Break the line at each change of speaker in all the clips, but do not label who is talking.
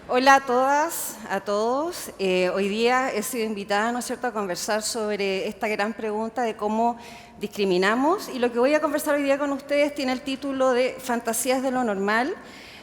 Hola a todas, a todos. Hoy día he sido invitada, ¿no es cierto?, a conversar sobre esta gran pregunta de cómo discriminamos, y lo que voy a conversar hoy día con ustedes tiene el título de Fantasías de lo normal,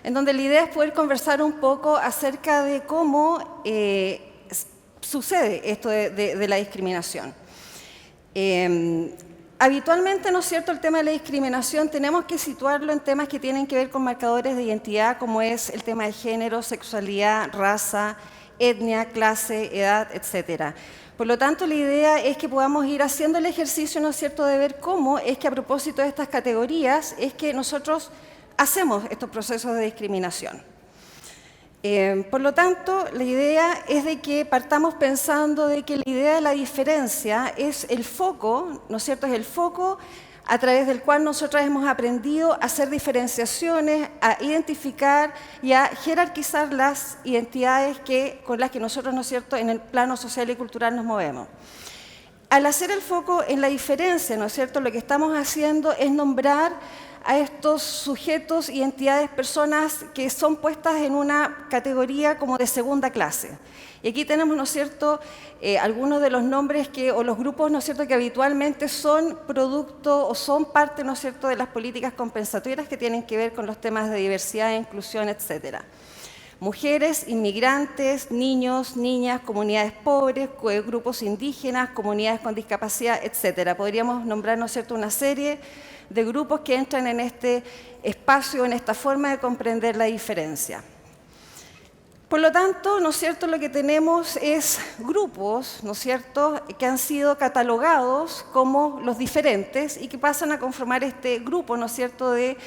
en donde la idea es poder conversar un poco acerca de cómo sucede esto de la discriminación. Habitualmente, ¿no es cierto?, el tema de la discriminación tenemos que situarlo en temas que tienen que ver con marcadores de identidad, como es el tema de género, sexualidad, raza, etnia, clase, edad, etc. Por lo tanto, la idea es que podamos ir haciendo el ejercicio, ¿no es cierto?, de ver cómo es que a propósito de estas categorías es que nosotros hacemos estos procesos de discriminación. Por lo tanto, la idea es de que partamos pensando de que la idea de la diferencia es el foco, ¿no es cierto?, es el foco a través del cual nosotros hemos aprendido a hacer diferenciaciones, a identificar y a jerarquizar las identidades con las que nosotros, ¿no es cierto?, en el plano social y cultural nos movemos. Al hacer el foco en la diferencia, ¿no es cierto?, lo que estamos haciendo es nombrar a estos sujetos y entidades, personas que son puestas en una categoría como de segunda clase. Y aquí tenemos, ¿no es cierto?, algunos de los nombres o los grupos, ¿no es cierto?, que habitualmente son producto o son parte, ¿no es cierto?, de las políticas compensatorias que tienen que ver con los temas de diversidad e inclusión, etcétera. Mujeres, inmigrantes, niños, niñas, comunidades pobres, grupos indígenas, comunidades con discapacidad, etcétera. Podríamos nombrar, ¿no es cierto?, una serie de grupos que entran en este espacio, en esta forma de comprender la diferencia. Por lo tanto, ¿no es cierto?, lo que tenemos es grupos, ¿no es cierto?, que han sido catalogados como los diferentes y que pasan a conformar este grupo, ¿no es cierto?, de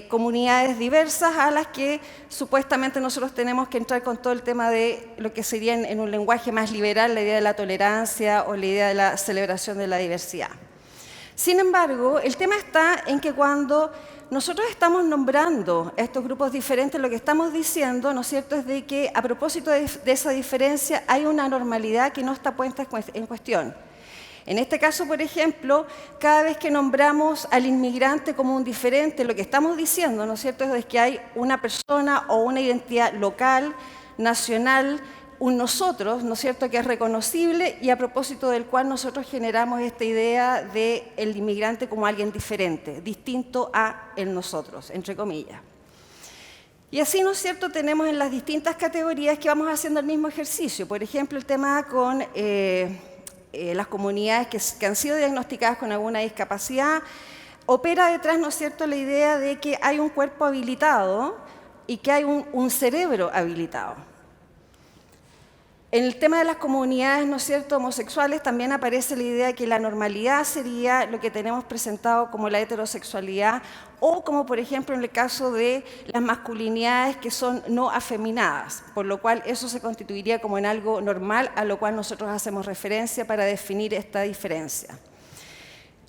comunidades diversas a las que supuestamente nosotros tenemos que entrar con todo el tema de lo que sería en un lenguaje más liberal, la idea de la tolerancia o la idea de la celebración de la diversidad. Sin embargo, el tema está en que cuando nosotros estamos nombrando a estos grupos diferentes, lo que estamos diciendo, ¿no es cierto?, es de que a propósito de esa diferencia hay una normalidad que no está puesta en cuestión. En este caso, por ejemplo, cada vez que nombramos al inmigrante como un diferente, lo que estamos diciendo, ¿no es cierto?, es que hay una persona o una identidad local, nacional, un nosotros, ¿no es cierto?, que es reconocible y a propósito del cual nosotros generamos esta idea del inmigrante como alguien diferente, distinto a el nosotros, entre comillas. Y así, ¿no es cierto?, tenemos en las distintas categorías que vamos haciendo el mismo ejercicio. Por ejemplo, el tema con las comunidades que han sido diagnosticadas con alguna discapacidad, opera detrás, ¿no es cierto?, la idea de que hay un cuerpo habilitado y que hay un cerebro habilitado. En el tema de las comunidades, ¿no es cierto?, homosexuales, también aparece la idea de que la normalidad sería lo que tenemos presentado como la heterosexualidad, o como por ejemplo en el caso de las masculinidades que son no afeminadas, por lo cual eso se constituiría como en algo normal, a lo cual nosotros hacemos referencia para definir esta diferencia.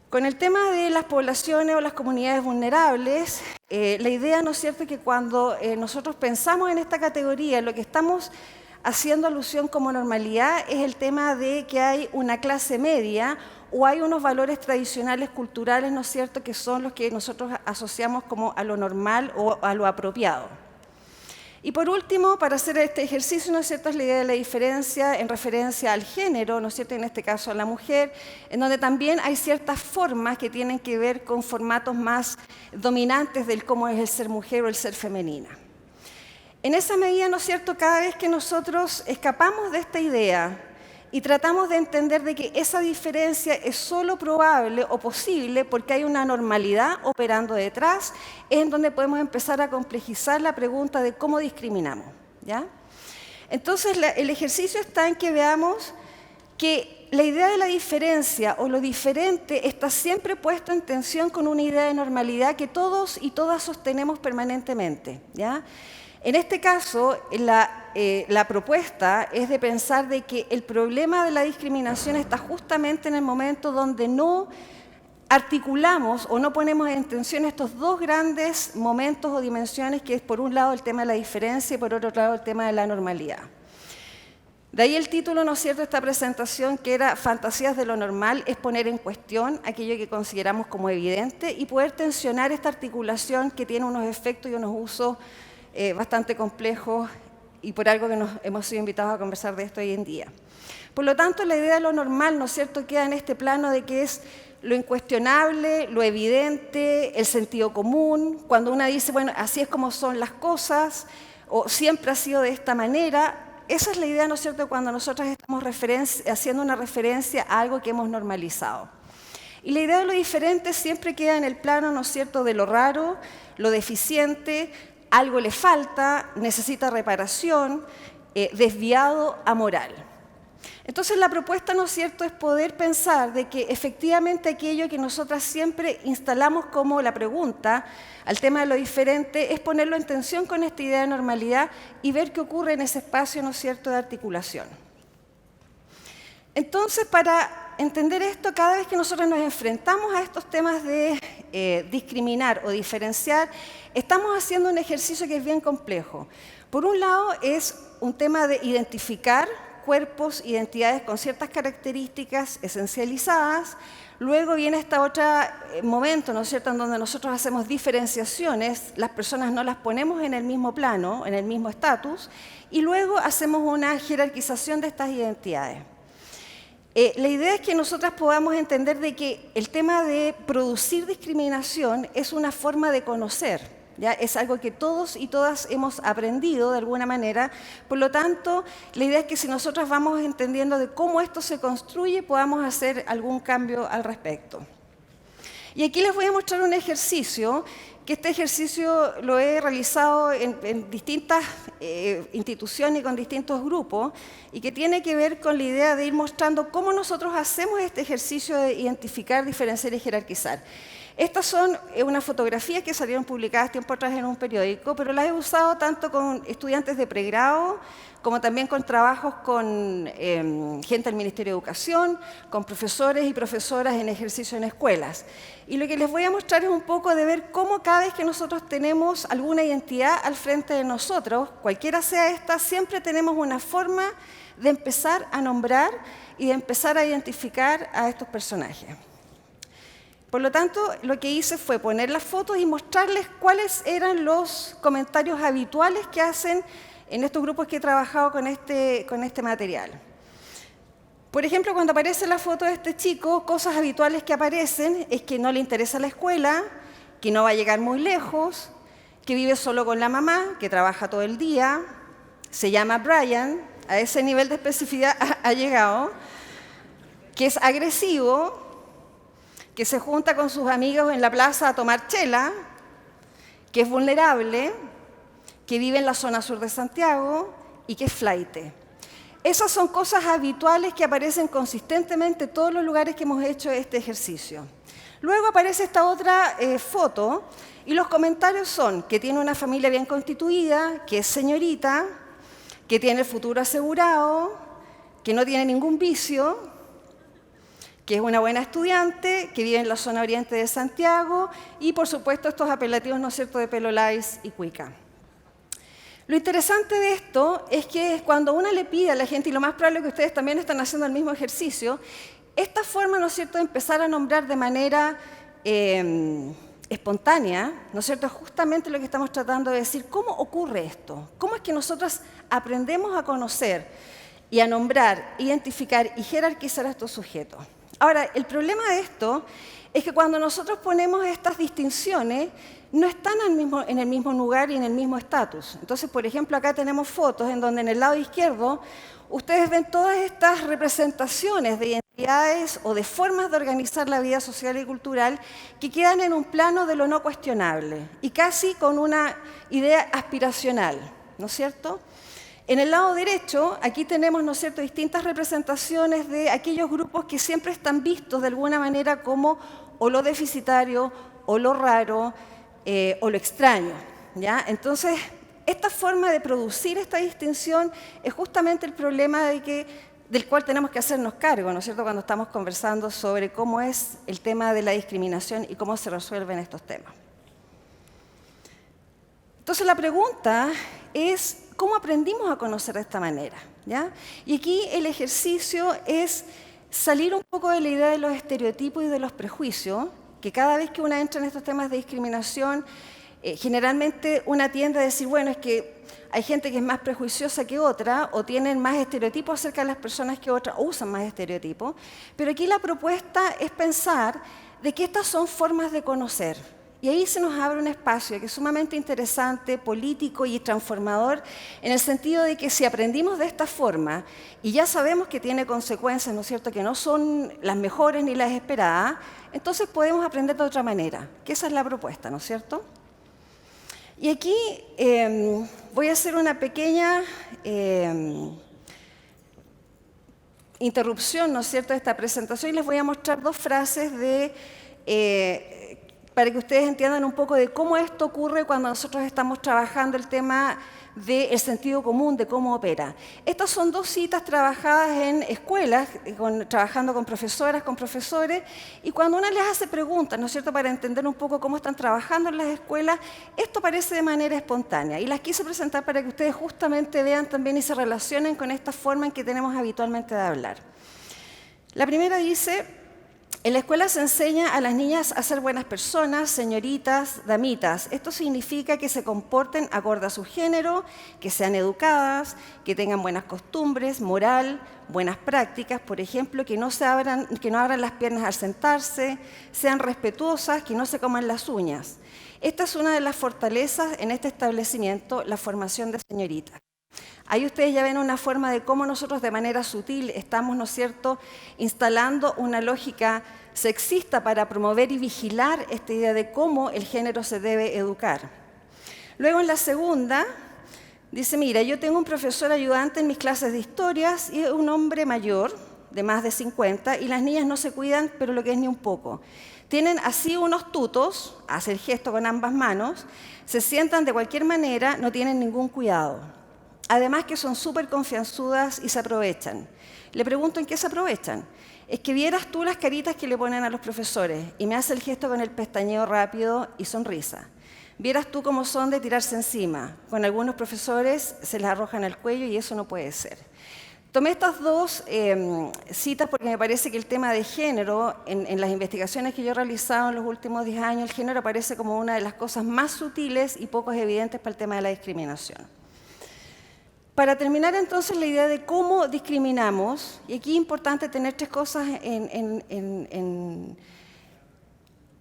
Con el tema de las poblaciones o las comunidades vulnerables, la idea, ¿no es cierto?, es que cuando nosotros pensamos en esta categoría, lo que estamos haciendo alusión como normalidad es el tema de que hay una clase media o hay unos valores tradicionales culturales, ¿no es cierto?, que son los que nosotros asociamos como a lo normal o a lo apropiado. Y por último, para hacer este ejercicio, ¿no es cierto?, es la idea de la diferencia en referencia al género, ¿no es cierto?, en este caso a la mujer, en donde también hay ciertas formas que tienen que ver con formatos más dominantes del cómo es el ser mujer o el ser femenina. En esa medida, ¿no es cierto?, cada vez que nosotros escapamos de esta idea y tratamos de entender de que esa diferencia es solo probable o posible porque hay una normalidad operando detrás, es en donde podemos empezar a complejizar la pregunta de cómo discriminamos, ¿ya? Entonces, el ejercicio está en que veamos que la idea de la diferencia o lo diferente está siempre puesto en tensión con una idea de normalidad que todos y todas sostenemos permanentemente, ¿ya? En este caso, la propuesta es de pensar de que el problema de la discriminación está justamente en el momento donde no articulamos o no ponemos en tensión estos dos grandes momentos o dimensiones, que es por un lado el tema de la diferencia y por otro lado el tema de la normalidad. De ahí el título, ¿no es cierto?, de esta presentación, que era Fantasías de lo normal, es poner en cuestión aquello que consideramos como evidente y poder tensionar esta articulación que tiene unos efectos y unos usos bastante complejos y por algo que nos hemos sido invitados a conversar de esto hoy en día. Por lo tanto, la idea de lo normal, ¿no es cierto?, queda en este plano de que es lo incuestionable, lo evidente, el sentido común, cuando una dice, bueno, así es como son las cosas, o siempre ha sido de esta manera. Esa es la idea, ¿no es cierto?, cuando nosotros estamos haciendo una referencia a algo que hemos normalizado. Y la idea de lo diferente siempre queda en el plano, ¿no es cierto?, de lo raro, lo deficiente, algo le falta, necesita reparación, desviado, amoral. Entonces la propuesta, ¿no es cierto?, es poder pensar de que efectivamente aquello que nosotras siempre instalamos como la pregunta al tema de lo diferente es ponerlo en tensión con esta idea de normalidad y ver qué ocurre en ese espacio, ¿no es cierto?, de articulación. Entonces, para entender esto, cada vez que nosotros nos enfrentamos a estos temas de discriminar o diferenciar, estamos haciendo un ejercicio que es bien complejo. Por un lado, es un tema de identificar cuerpos, identidades con ciertas características esencializadas. Luego viene este otro momento, ¿no es cierto?, en donde nosotros hacemos diferenciaciones, las personas no las ponemos en el mismo plano, en el mismo estatus, y luego hacemos una jerarquización de estas identidades. La idea es que nosotras podamos entender de que el tema de producir discriminación es una forma de conocer, ¿ya? Es algo que todos y todas hemos aprendido de alguna manera. Por lo tanto, la idea es que si nosotros vamos entendiendo de cómo esto se construye, podamos hacer algún cambio al respecto. Y aquí les voy a mostrar un ejercicio, que este ejercicio lo he realizado en distintas instituciones y con distintos grupos, y que tiene que ver con la idea de ir mostrando cómo nosotros hacemos este ejercicio de identificar, diferenciar y jerarquizar. Estas son unas fotografías que salieron publicadas tiempo atrás en un periódico, pero las he usado tanto con estudiantes de pregrado, como también con trabajos con gente del Ministerio de Educación, con profesores y profesoras en ejercicio en escuelas. Y lo que les voy a mostrar es un poco de ver cómo cada vez que nosotros tenemos alguna identidad al frente de nosotros, cualquiera sea esta, siempre tenemos una forma de empezar a nombrar y de empezar a identificar a estos personajes. Por lo tanto, lo que hice fue poner las fotos y mostrarles cuáles eran los comentarios habituales que hacen en estos grupos que he trabajado con este material. Por ejemplo, cuando aparece la foto de este chico, cosas habituales que aparecen es que no le interesa la escuela, que no va a llegar muy lejos, que vive solo con la mamá, que trabaja todo el día, se llama Brian, a ese nivel de especificidad ha llegado, que es agresivo, que se junta con sus amigos en la plaza a tomar chela, que es vulnerable, que vive en la zona sur de Santiago y que es flaite. Esas son cosas habituales que aparecen consistentemente en todos los lugares que hemos hecho este ejercicio. Luego aparece esta otra foto y los comentarios son que tiene una familia bien constituida, que es señorita, que tiene el futuro asegurado, que no tiene ningún vicio, que es una buena estudiante, que vive en la zona oriente de Santiago y, por supuesto, estos apelativos, ¿no es cierto?, de pelo lais y cuica. Lo interesante de esto es que cuando uno le pide a la gente, y lo más probable es que ustedes también están haciendo el mismo ejercicio, esta forma, ¿no es cierto?, de empezar a nombrar de manera espontánea, ¿no es cierto?, es justamente lo que estamos tratando de decir. ¿Cómo ocurre esto? ¿Cómo es que nosotros aprendemos a conocer y a nombrar, identificar y jerarquizar a estos sujetos? Ahora, el problema de esto es que cuando nosotros ponemos estas distinciones, no están en el mismo lugar y en el mismo estatus. Entonces, por ejemplo, acá tenemos fotos en donde en el lado izquierdo ustedes ven todas estas representaciones de identidades o de formas de organizar la vida social y cultural que quedan en un plano de lo no cuestionable y casi con una idea aspiracional, ¿no es cierto? En el lado derecho, aquí tenemos, ¿no es cierto?, distintas representaciones de aquellos grupos que siempre están vistos de alguna manera como o lo deficitario, o lo raro, o lo extraño, ¿ya? Entonces, esta forma de producir esta distinción es justamente el problema del cual tenemos que hacernos cargo, ¿no es cierto?, cuando estamos conversando sobre cómo es el tema de la discriminación y cómo se resuelven estos temas. Entonces, la pregunta es, ¿cómo aprendimos a conocer de esta manera? ¿Ya? Y aquí el ejercicio es salir un poco de la idea de los estereotipos y de los prejuicios, que cada vez que una entra en estos temas de discriminación, Generalmente una tiende a decir, bueno, es que hay gente que es más prejuiciosa que otra, o tienen más estereotipos acerca de las personas que otras, o usan más estereotipos, pero aquí la propuesta es pensar de que estas son formas de conocer. Y ahí se nos abre un espacio que es sumamente interesante, político y transformador, en el sentido de que si aprendimos de esta forma, y ya sabemos que tiene consecuencias, ¿no es cierto?, que no son las mejores ni las esperadas, entonces podemos aprender de otra manera, que esa es la propuesta, ¿no es cierto? Y aquí voy a hacer una pequeña interrupción, ¿no es cierto?, de esta presentación, y les voy a mostrar dos frases para que ustedes entiendan un poco de cómo esto ocurre cuando nosotros estamos trabajando el tema del sentido común, de cómo opera. Estas son dos citas trabajadas en escuelas, trabajando con profesoras, con profesores, y cuando uno les hace preguntas, ¿no es cierto?, para entender un poco cómo están trabajando en las escuelas, esto aparece de manera espontánea. Y las quise presentar para que ustedes justamente vean también y se relacionen con esta forma en que tenemos habitualmente de hablar. La primera dice: en la escuela se enseña a las niñas a ser buenas personas, señoritas, damitas. Esto significa que se comporten acorde a su género, que sean educadas, que tengan buenas costumbres, moral, buenas prácticas, por ejemplo, que no abran las piernas al sentarse, sean respetuosas, que no se coman las uñas. Esta es una de las fortalezas en este establecimiento, la formación de señoritas. Ahí ustedes ya ven una forma de cómo nosotros de manera sutil estamos, ¿no es cierto?, instalando una lógica sexista para promover y vigilar esta idea de cómo el género se debe educar. Luego en la segunda dice: mira, yo tengo un profesor ayudante en mis clases de historias y es un hombre mayor, de más de 50, y las niñas no se cuidan, pero lo que es ni un poco. Tienen así unos tutos, hace el gesto con ambas manos, se sientan de cualquier manera, no tienen ningún cuidado. Además que son súper confianzudas y se aprovechan. Le pregunto en qué se aprovechan. Es que vieras tú las caritas que le ponen a los profesores, y me hace el gesto con el pestañeo rápido y sonrisa. Vieras tú cómo son de tirarse encima. Con algunos profesores se les arrojan al cuello y eso no puede ser. Tomé estas dos citas porque me parece que el tema de género, en las investigaciones que yo he realizado en los últimos 10 años, el género aparece como una de las cosas más sutiles y poco evidentes para el tema de la discriminación. Para terminar entonces la idea de cómo discriminamos, y aquí es importante tener tres cosas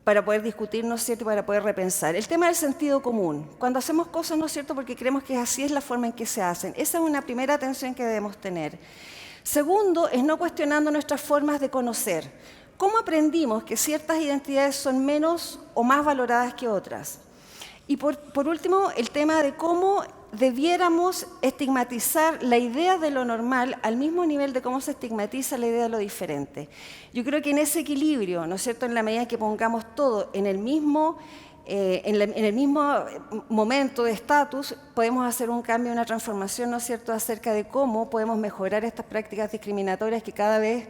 para poder discutir, ¿no es cierto?, y para poder repensar. El tema del sentido común. Cuando hacemos cosas, ¿no es cierto?, porque creemos que así es la forma en que se hacen. Esa es una primera atención que debemos tener. Segundo, es no cuestionando nuestras formas de conocer. ¿Cómo aprendimos que ciertas identidades son menos o más valoradas que otras? Y por último, el tema de cómo debiéramos estigmatizar la idea de lo normal al mismo nivel de cómo se estigmatiza la idea de lo diferente. Yo creo que en ese equilibrio, ¿no es cierto?, en la medida que pongamos todo en el mismo momento de estatus, podemos hacer un cambio, una transformación, ¿no es cierto?, acerca de cómo podemos mejorar estas prácticas discriminatorias que cada vez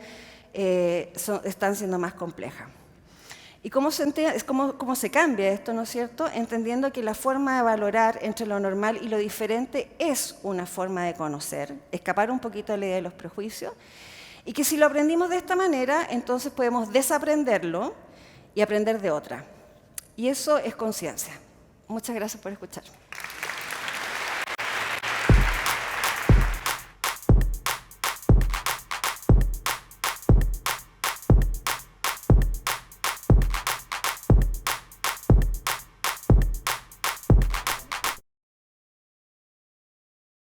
están siendo más complejas. ¿Y cómo se cambia esto, no es cierto? Entendiendo que la forma de valorar entre lo normal y lo diferente es una forma de conocer, escapar un poquito de la idea de los prejuicios, y que si lo aprendimos de esta manera, entonces podemos desaprenderlo y aprender de otra. Y eso es conciencia. Muchas gracias por escuchar.